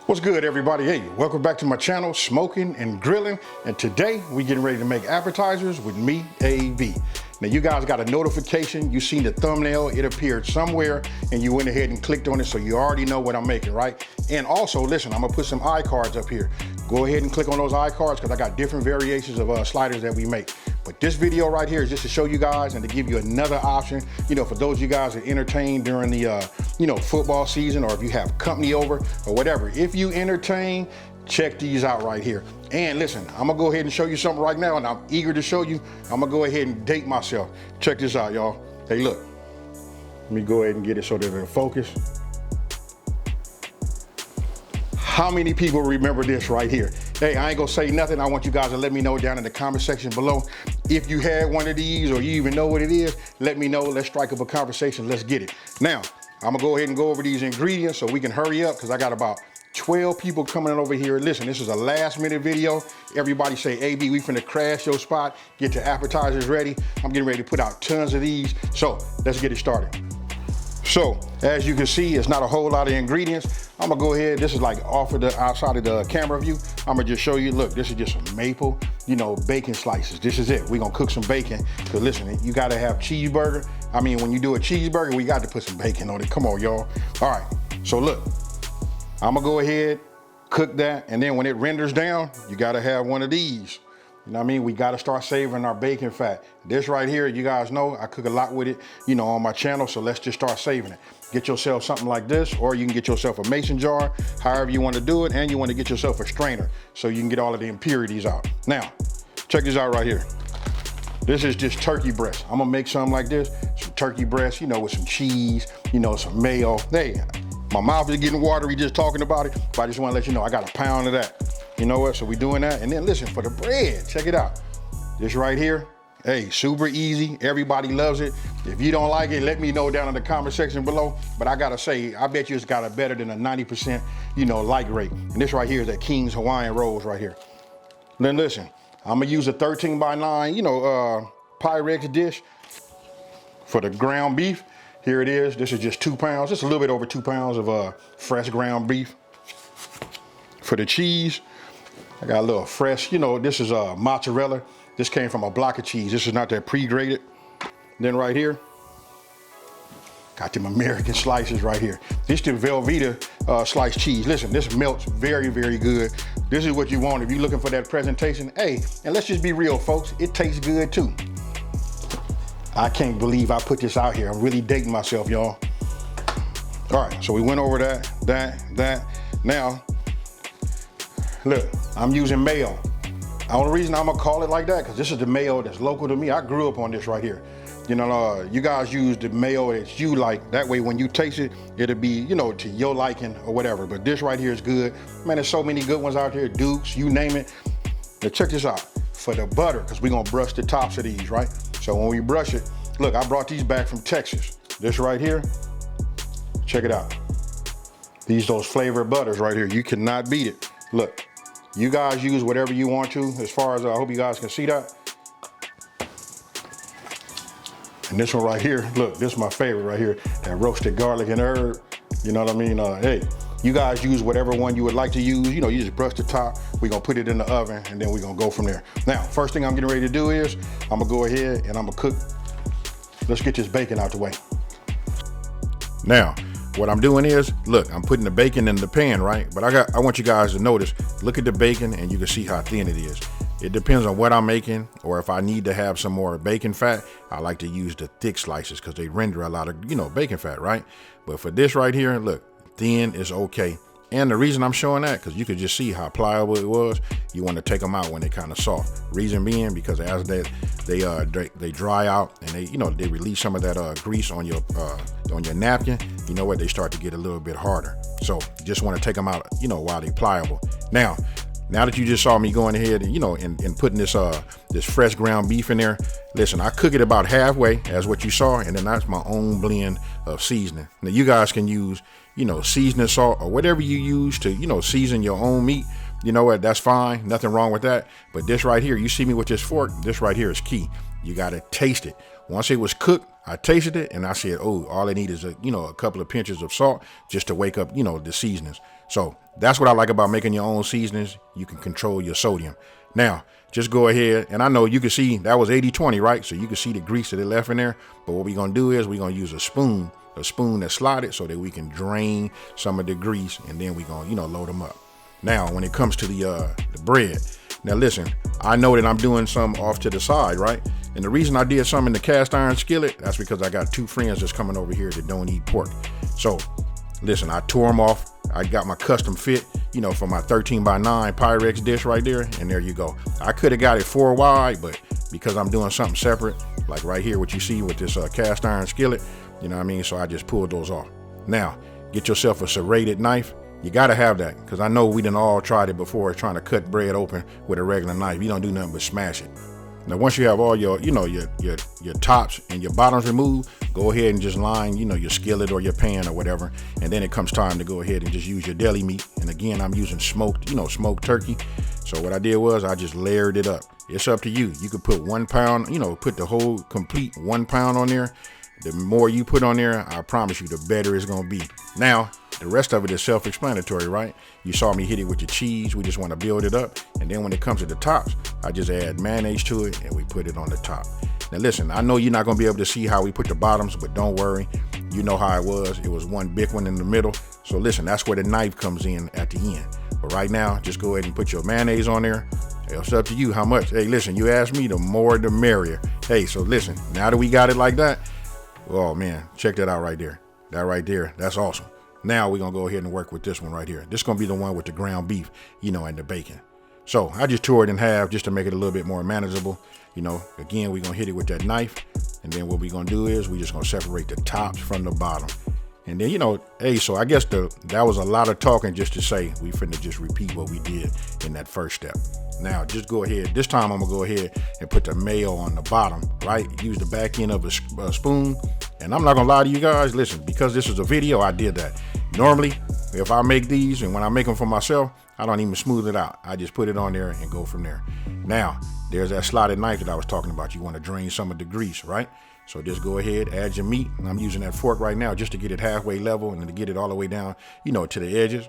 What's good, everybody? Hey, welcome back to my channel, Smoking and Grilling. And today we getting ready to make appetizers with me, AB. Now you guys got a notification, you seen the thumbnail, it appeared somewhere and you went ahead and clicked on it, so you already know what I'm making, right? And also, listen, I'm gonna put some iCards up here. Go ahead and click on those iCards because I got different variations of sliders that we make. But this video right here is just to show you guys and to give you another option, for those of you guys that entertain during the, football season, or if you have company over or whatever. If you entertain, check these out right here. And listen, I'm gonna go ahead and show you something right now, and I'm eager to show you. I'm gonna go ahead and date myself. Check this out, y'all. Hey, look. Let me go ahead and get it so that it'll focus. How many people remember this right here? Hey, I ain't gonna say nothing. I want you guys to let me know down in the comment section below. If you had one of these or you even know what it is, let me know. Let's strike up a conversation. Let's get it. Now, I'm gonna go ahead and go over these ingredients so we can hurry up because I got about 12 people coming over here. Listen, this is a last minute video. Everybody say, AB, we finna crash your spot, get your appetizers ready. I'm getting ready to put out tons of these. So let's get it started. So as you can see, it's not a whole lot of ingredients. I'm gonna go ahead, this is like off of the outside of the camera view. I'm gonna just show you, look, this is just some maple, bacon slices. This is it. We're gonna cook some bacon. Cause listen, you gotta have cheeseburger. I mean, when you do a cheeseburger, we got to put some bacon on it. Come on, y'all. All right, so look, I'm gonna go ahead, cook that, and then when it renders down, you gotta have one of these. You know what I mean? We gotta start savoring our bacon fat. This right here, you guys know, I cook a lot with it, on my channel, so let's just start savoring it. Get yourself something like this, or you can get yourself a mason jar, however you wanna do it, and you wanna get yourself a strainer so you can get all of the impurities out. Now, check this out right here. This is just turkey breast. I'm gonna make something like this, some turkey breast, with some cheese, some mayo. Hey, my mouth is getting watery just talking about it, but I just wanna let you know I got a pound of that. You know what, so we doing that. And then listen, for the bread, check it out. This right here, hey, super easy, everybody loves it. If you don't like it, let me know down in the comment section below. But I gotta say, I bet you it's got a better than a 90%, like rate. And this right here is that King's Hawaiian rolls right here. Then listen, I'm gonna use a 13 by 9, Pyrex dish for the ground beef. Here it is, this is just 2 pounds, just a little bit over 2 pounds of fresh ground beef. For the cheese, I got a little fresh, this is mozzarella. This came from a block of cheese. This is not that pre-grated. Then right here, got them American slices right here. This is the Velveeta sliced cheese. Listen, this melts very, very good. This is what you want if you're looking for that presentation. Hey, and let's just be real, folks. It tastes good too. I can't believe I put this out here. I'm really dating myself, y'all. All right, so we went over that. Now, look, I'm using mayo. The only reason I'm gonna call it like that, because this is the mayo that's local to me. I grew up on this right here. You guys use the mayo that you like. That way when you taste it, it'll be, to your liking or whatever. But this right here is good. Man, there's so many good ones out there, Dukes, you name it. Now check this out. For the butter, because we're gonna brush the tops of these, right? So when we brush it, look, I brought these back from Texas. This right here, check it out. Those flavored butters right here, you cannot beat it. Look, you guys use whatever you want to, as far as I hope you guys can see that. And this one right here, look, this is my favorite right here, that roasted garlic and herb. You know what I mean? Hey, you guys use whatever one you would like to use. You just brush the top. We're gonna put it in the oven and then we're gonna go from there. Now, first thing I'm getting ready to do is, I'm gonna go ahead and I'm gonna cook. Let's get this bacon out the way. Now, what I'm doing is, look, I'm putting the bacon in the pan, right? But I want you guys to notice, look at the bacon and you can see how thin it is. It depends on what I'm making, or if I need to have some more bacon fat, I like to use the thick slices because they render a lot of, bacon fat, right? But for this right here, look, thin is okay. And the reason I'm showing that, because you could just see how pliable it was. You want to take them out when they're kind of soft. Reason being, because as they dry out and they release some of that grease on your napkin. You know what? They start to get a little bit harder. So you just want to take them out, while they're pliable. Now that you just saw me going ahead and and putting this fresh ground beef in there, listen, I cook it about halfway as what you saw, and then that's my own blend of seasoning. Now you guys can use seasoning salt or whatever you use to season your own meat. You know what? That's fine. Nothing wrong with that. But this right here, you see me with this fork. This right here is key. You got to taste it. Once it was cooked, I tasted it and I said, oh, all I need is a couple of pinches of salt just to wake up, the seasonings. So that's what I like about making your own seasonings. You can control your sodium. Now, just go ahead, and I know you can see that was 80-20, right? So you can see the grease that it left in there. But what we're gonna do is we're gonna use a spoon that's slotted so that we can drain some of the grease, and then we're gonna, load them up. Now, when it comes to the bread, now listen, I know that I'm doing some off to the side, right? And the reason I did some in the cast iron skillet, that's because I got 2 friends that's coming over here that don't eat pork. So listen, I tore them off. I got my custom fit, for my 13x9 Pyrex dish right there. And there you go. I could have got it 4 wide, but because I'm doing something separate, like right here, what you see with this cast iron skillet, you know what I mean? So I just pulled those off. Now, get yourself a serrated knife. You got to have that, because I know we done all tried it before, trying to cut bread open with a regular knife. You don't do nothing but smash it. Now, once you have all your, your tops and your bottoms removed, go ahead and just line, your skillet or your pan or whatever. And then it comes time to go ahead and just use your deli meat. And again, I'm using smoked turkey. So what I did was I just layered it up. It's up to you. You could put 1 pound, put the whole complete 1 pound on there. The more you put on there, I promise you, the better it's going to be. Now, the rest of it is self-explanatory, right? You saw me hit it with the cheese. We just want to build it up. And then when it comes to the tops, I just add mayonnaise to it and we put it on the top. Now listen, I know you're not going to be able to see how we put the bottoms, but don't worry. You know how it was. It was one big one in the middle. So listen, that's where the knife comes in at the end. But right now, just go ahead and put your mayonnaise on there. It's up to you how much. Hey, listen, you asked me, the more the merrier. Hey, so listen, now that we got it like that, oh man, check that out right there. That right there, that's awesome. Now we're gonna go ahead and work with this one right here. This is gonna be the one with the ground beef, and the bacon. So I just tore it in half just to make it a little bit more manageable. Again, we're gonna hit it with that knife. And then what we're gonna do is we're just gonna separate the tops from the bottom. And then, hey, so I guess that was a lot of talking just to say we finna just repeat what we did in that first step. Now, just go ahead. This time I'm gonna go ahead and put the mayo on the bottom, right? Use the back end of a spoon. And I'm not gonna lie to you guys, listen, because this is a video, I did that. Normally, if I make these and when I make them for myself, I don't even smooth it out. I just put it on there and go from there. Now, there's that slotted knife that I was talking about. You wanna drain some of the grease, right? So just go ahead, add your meat. And I'm using that fork right now just to get it halfway level and then to get it all the way down, to the edges.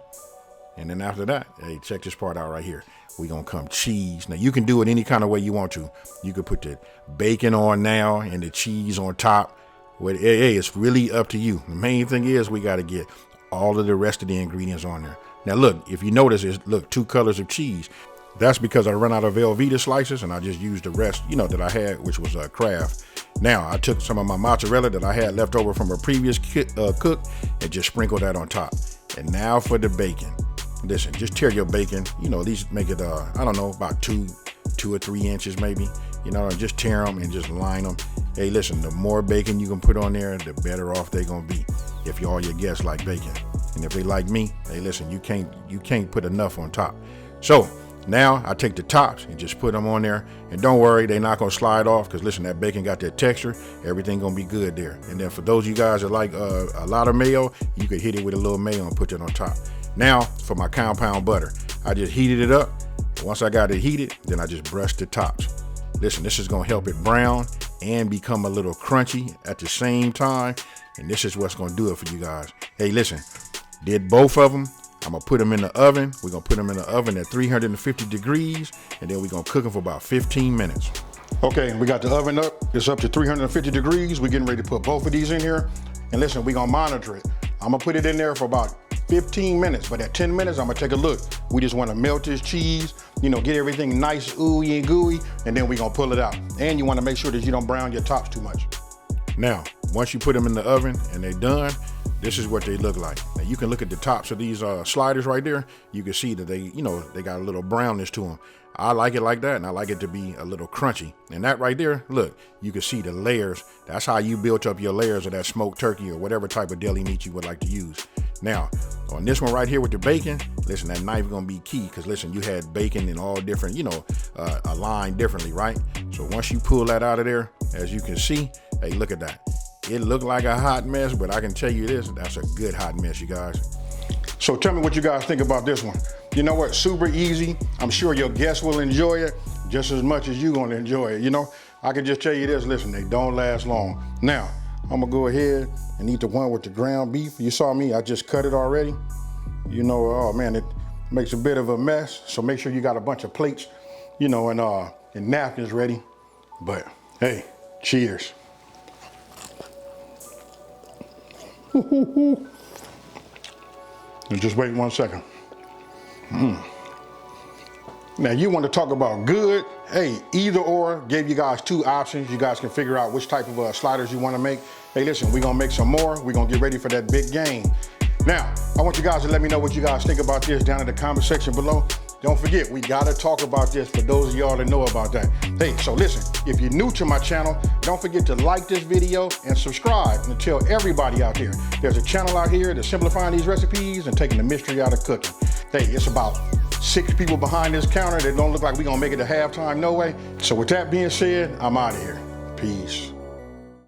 And then after that, hey, check this part out right here. We're gonna come cheese. Now you can do it any kind of way you want to. You could put the bacon on now and the cheese on top. Hey, it's really up to you. The main thing is we gotta get all of the rest of the ingredients on there. Now look, if you notice, it's 2 colors of cheese. That's because I run out of Velveeta slices and I just used the rest, that I had, which was Kraft. Now I took some of my mozzarella that I had left over from a previous cook and just sprinkled that on top. And now for the bacon. Listen, just tear your bacon, at least make it, I don't know, about 2 or 3 inches maybe, and just tear them and just line them. Hey, listen, the more bacon you can put on there, the better off they're gonna be if all your guests like bacon. And if they like me, hey, listen, you can't put enough on top. So now I take the tops and just put them on there. And don't worry, they're not gonna slide off because listen, that bacon got that texture. Everything gonna be good there. And then for those of you guys that like a lot of mayo, you could hit it with a little mayo and put that on top. Now for my compound butter, I just heated it up. Once I got it heated, then I just brushed the tops. Listen, this is gonna help it brown and become a little crunchy at the same time. And this is what's gonna do it for you guys. Hey, listen, did both of them. I'm gonna put them in the oven. We're gonna put them in the oven at 350 degrees, and then we're gonna cook them for about 15 minutes. Okay, we got the oven up. It's up to 350 degrees. We're getting ready to put both of these in here. And listen, we're gonna monitor it. I'm gonna put it in there for about 15 minutes, but at 10 minutes, I'm gonna take a look. We just wanna melt this cheese, get everything nice, ooey and gooey, and then we're gonna pull it out. And you wanna make sure that you don't brown your tops too much. Now, once you put them in the oven and they're done, this is what they look like. Now you can look at the tops of these sliders right there. You can see that they got a little brownness to them. I like it like that, and I like it to be a little crunchy. And that right there, look, you can see the layers. That's how you built up your layers of that smoked turkey or whatever type of deli meat you would like to use. Now, on this one right here with the bacon, listen, that knife gonna be key because listen, you had bacon in all different, aligned differently, right? So once you pull that out of there, as you can see, hey, look at that. It looked like a hot mess, but I can tell you this, that's a good hot mess, you guys. So tell me what you guys think about this one. You know what, super easy. I'm sure your guests will enjoy it. just as much as you're gonna enjoy it, you know? I can just tell you this, listen, they don't last long. Now, I'm gonna go ahead and eat the one with the ground beef. You saw me, I just cut it already. You know, oh man, it makes a bit of a mess, so make sure you got a bunch of plates, you know, and napkins ready. But hey, cheers. And just wait 1 second. Now you want to talk about good, hey, either or, gave you guys 2 options. You guys can figure out which type of sliders you want to make. Hey listen, we're gonna make some more. We're gonna get ready for that big game. Now, I want you guys to let me know what you guys think about this down in the comment section below. Don't forget, we gotta talk about this for those of y'all that know about that. Hey, so listen, if you're new to my channel, don't forget to like this video and subscribe and tell everybody out there. There's a channel out here that's simplifying these recipes and taking the mystery out of cooking. Hey, it's about 6 people behind this counter that don't look like we're gonna make it to halftime, no way. So with that being said, I'm out of here. Peace.